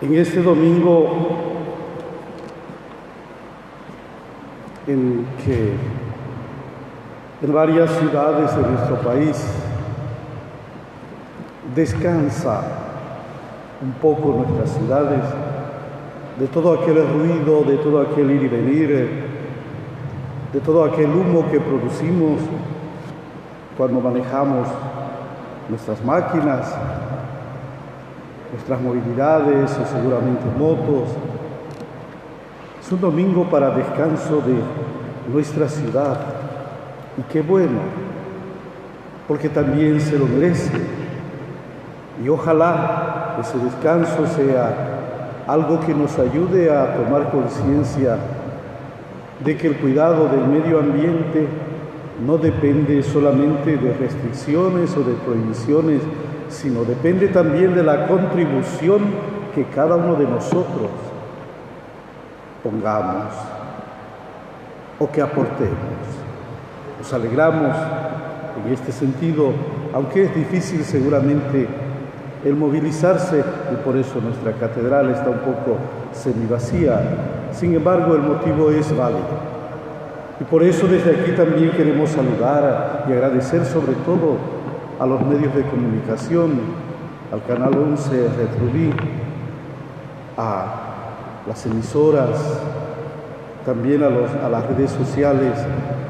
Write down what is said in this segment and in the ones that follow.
En este domingo en que en varias ciudades de nuestro país descansa un poco nuestras ciudades de todo aquel ruido, de todo aquel ir y venir, de todo aquel humo que producimos cuando manejamos nuestras máquinas, nuestras movilidades o seguramente motos. Es un domingo para descanso de nuestra ciudad y qué bueno, porque también se lo merece. Y ojalá ese descanso sea algo que nos ayude a tomar conciencia de que el cuidado del medio ambiente no depende solamente de restricciones o de prohibiciones, sino depende también de la contribución que cada uno de nosotros pongamos o que aportemos. Nos alegramos en este sentido, aunque es difícil seguramente el movilizarse, y por eso nuestra catedral está un poco semivacía. Sin embargo, el motivo es válido. Y por eso desde aquí también queremos saludar y agradecer sobre todo a los medios de comunicación, al Canal 11, Red Rubí, a las emisoras, también a las redes sociales,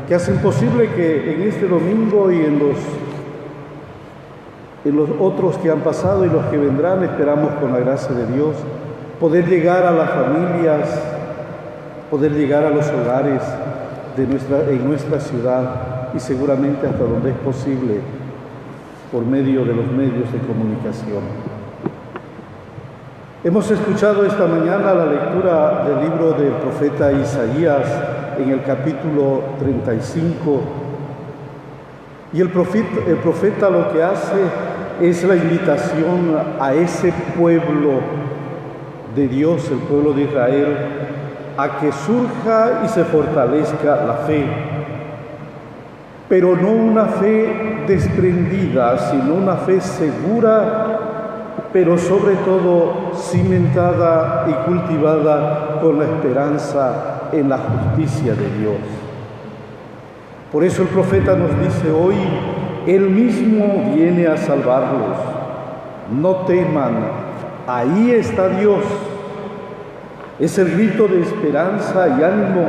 que hacen posible que en este domingo y en los otros que han pasado y los que vendrán, esperamos con la gracia de Dios, poder llegar a las familias, poder llegar a los hogares en nuestra ciudad y seguramente hasta donde es posible por medio de los medios de comunicación. Hemos escuchado esta mañana la lectura del libro del profeta Isaías en el capítulo 35 y el profeta lo que hace es la invitación a ese pueblo de Dios, el pueblo de Israel, a que surja y se fortalezca la fe, pero no una fe desprendida, sino una fe segura, pero sobre todo cimentada y cultivada con la esperanza en la justicia de Dios. Por eso el profeta nos dice hoy, Él mismo viene a salvarlos. No teman, ahí está Dios. Es el grito de esperanza y ánimo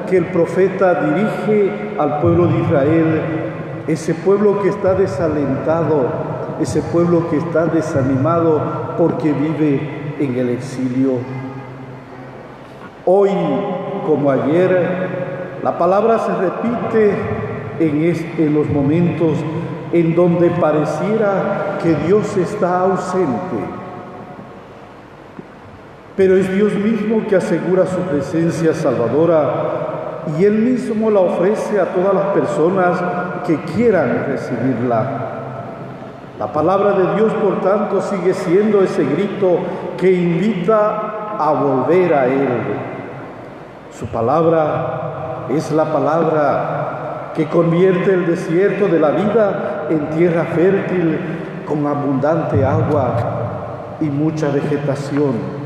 que el profeta dirige al pueblo de Israel, ese pueblo que está desalentado, ese pueblo que está desanimado porque vive en el exilio. Hoy, como ayer, la palabra se repite en los momentos en donde pareciera que Dios está ausente. Pero es Dios mismo que asegura su presencia salvadora y Él mismo la ofrece a todas las personas que quieran recibirla. La palabra de Dios, por tanto, sigue siendo ese grito que invita a volver a Él. Su palabra es la palabra que convierte el desierto de la vida en tierra fértil con abundante agua y mucha vegetación.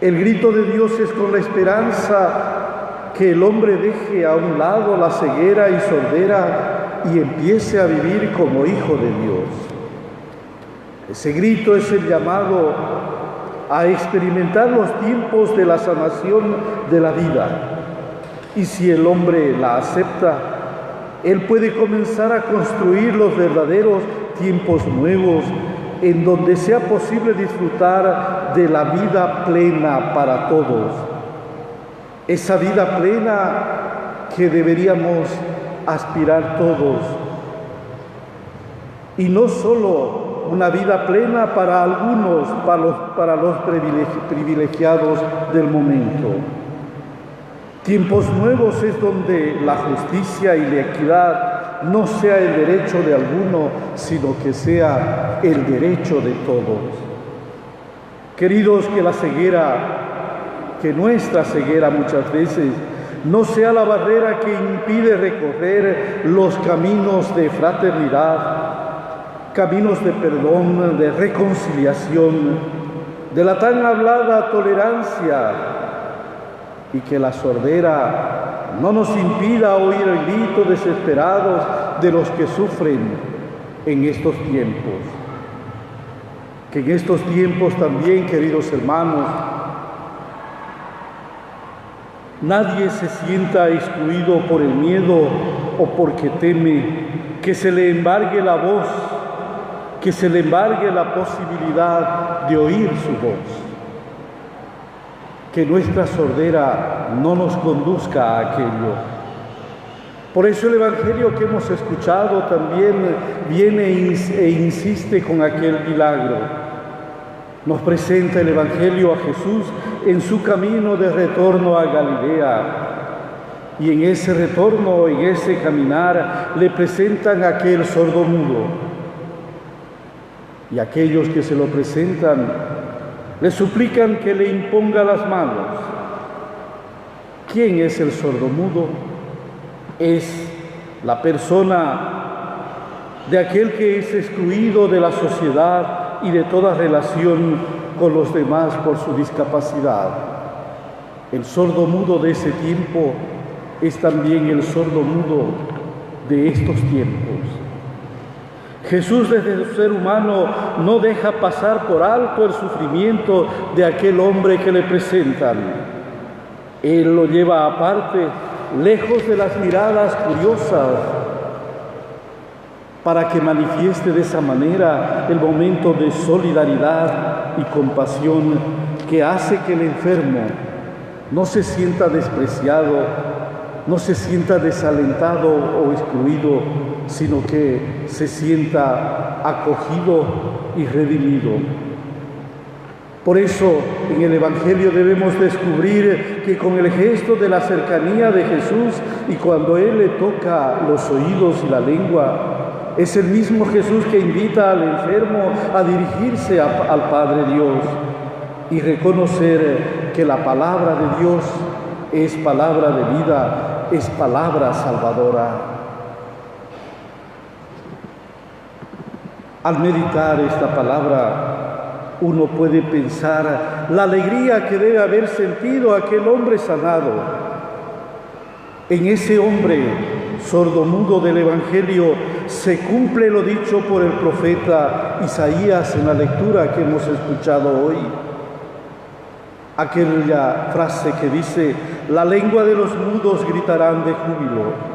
El grito de Dios es con la esperanza que el hombre deje a un lado la ceguera y sordera y empiece a vivir como hijo de Dios. Ese grito es el llamado a experimentar los tiempos de la sanación de la vida. Y si el hombre la acepta, él puede comenzar a construir los verdaderos tiempos nuevos en donde sea posible disfrutar de la vida plena para todos. Esa vida plena que deberíamos aspirar todos. Y no solo una vida plena para algunos, para los privilegiados del momento. Tiempos nuevos es donde la justicia y la equidad no sea el derecho de alguno, sino que sea el derecho de todos. Queridos, que nuestra ceguera muchas veces no sea la barrera que impide recorrer los caminos de fraternidad, caminos de perdón, de reconciliación, de la tan hablada tolerancia, y que la sordera no nos impida oír el grito desesperados de los que sufren en estos tiempos. Que en estos tiempos también, queridos hermanos, nadie se sienta excluido por el miedo o porque teme que se le embargue la voz, que se le embargue la posibilidad de oír su voz. Que nuestra sordera no nos conduzca a aquello. Por eso el Evangelio que hemos escuchado también viene e insiste con aquel milagro. Nos presenta el Evangelio a Jesús en su camino de retorno a Galilea. Y en ese retorno, en ese caminar, le presentan a aquel sordomudo. Y aquellos que se lo presentan le suplican que le imponga las manos. ¿Quién es el sordomudo? Es la persona de aquel que es excluido de la sociedad y de toda relación con los demás por su discapacidad. El sordomudo de ese tiempo es también el sordomudo de estos tiempos. Jesús, desde su ser humano, no deja pasar por alto el sufrimiento de aquel hombre que le presentan. Él lo lleva aparte, lejos de las miradas curiosas, para que manifieste de esa manera el momento de solidaridad y compasión que hace que el enfermo no se sienta despreciado, no se sienta desalentado o excluido, sino que se sienta acogido y redimido. Por eso en el Evangelio debemos descubrir que con el gesto de la cercanía de Jesús y cuando Él le toca los oídos y la lengua, es el mismo Jesús que invita al enfermo a dirigirse al Padre Dios y reconocer que la palabra de Dios es palabra de vida, es palabra salvadora. Al meditar esta palabra, uno puede pensar la alegría que debe haber sentido aquel hombre sanado. En ese hombre sordomudo del Evangelio se cumple lo dicho por el profeta Isaías en la lectura que hemos escuchado hoy. Aquella frase que dice: la lengua de los mudos gritarán de júbilo.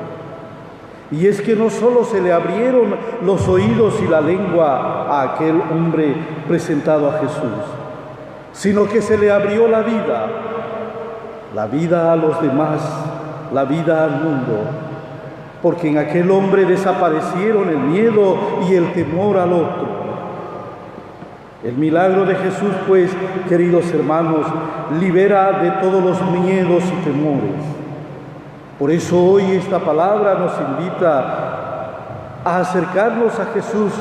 Y es que no solo se le abrieron los oídos y la lengua a aquel hombre presentado a Jesús, sino que se le abrió la vida a los demás, la vida al mundo, porque en aquel hombre desaparecieron el miedo y el temor al otro. El milagro de Jesús, pues, queridos hermanos, libera de todos los miedos y temores. Por eso hoy esta palabra nos invita a acercarnos a Jesús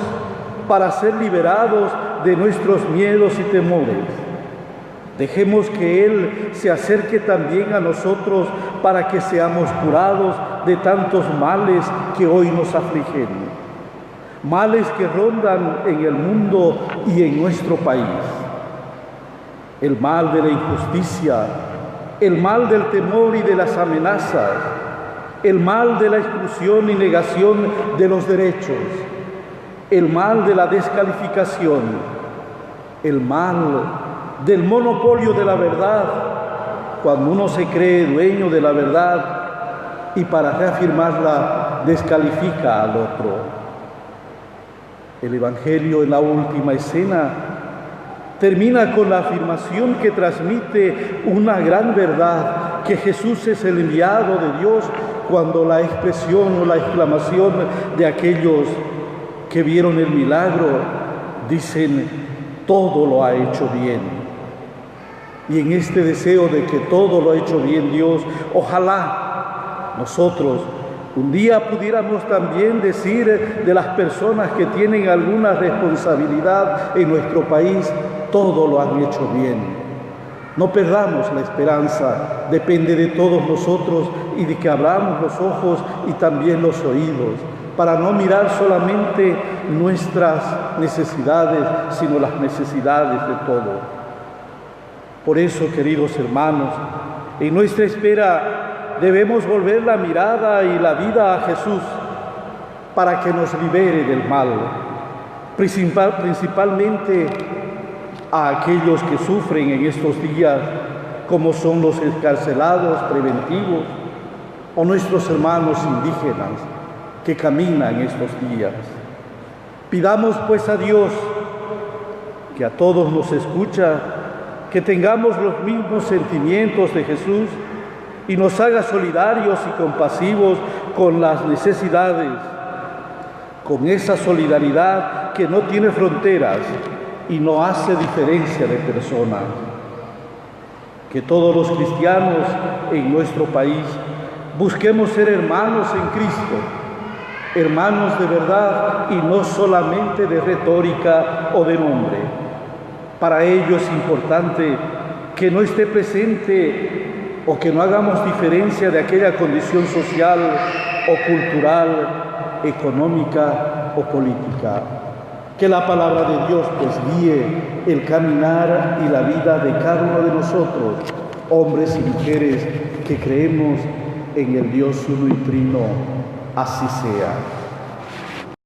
para ser liberados de nuestros miedos y temores. Dejemos que Él se acerque también a nosotros para que seamos curados de tantos males que hoy nos afligen. Males que rondan en el mundo y en nuestro país. El mal de la injusticia, el mal del temor y de las amenazas, el mal de la exclusión y negación de los derechos, el mal de la descalificación, el mal del monopolio de la verdad, cuando uno se cree dueño de la verdad y para reafirmarla descalifica al otro. El Evangelio en la última escena termina con la afirmación que transmite una gran verdad, que Jesús es el enviado de Dios, cuando la expresión o la exclamación de aquellos que vieron el milagro dicen: todo lo ha hecho bien. Y en este deseo de que todo lo ha hecho bien Dios, ojalá nosotros un día pudiéramos también decir de las personas que tienen alguna responsabilidad en nuestro país: todo lo han hecho bien. No perdamos la esperanza, depende de todos nosotros y de que abramos los ojos y también los oídos, para no mirar solamente nuestras necesidades, sino las necesidades de todos. Por eso, queridos hermanos, en nuestra espera debemos volver la mirada y la vida a Jesús para que nos libere del mal, principalmente a aquellos que sufren en estos días, como son los encarcelados preventivos o nuestros hermanos indígenas que caminan estos días. Pidamos pues a Dios, que a todos nos escucha, que tengamos los mismos sentimientos de Jesús y nos haga solidarios y compasivos con las necesidades, con esa solidaridad que no tiene fronteras y no hace diferencia de personas. Que todos los cristianos en nuestro país busquemos ser hermanos en Cristo, hermanos de verdad y no solamente de retórica o de nombre. Para ello es importante que no esté presente o que no hagamos diferencia de aquella condición social o cultural, económica o política. Que la palabra de Dios pues guíe el caminar y la vida de cada uno de nosotros, hombres y mujeres que creemos en el Dios uno y trino. Así sea.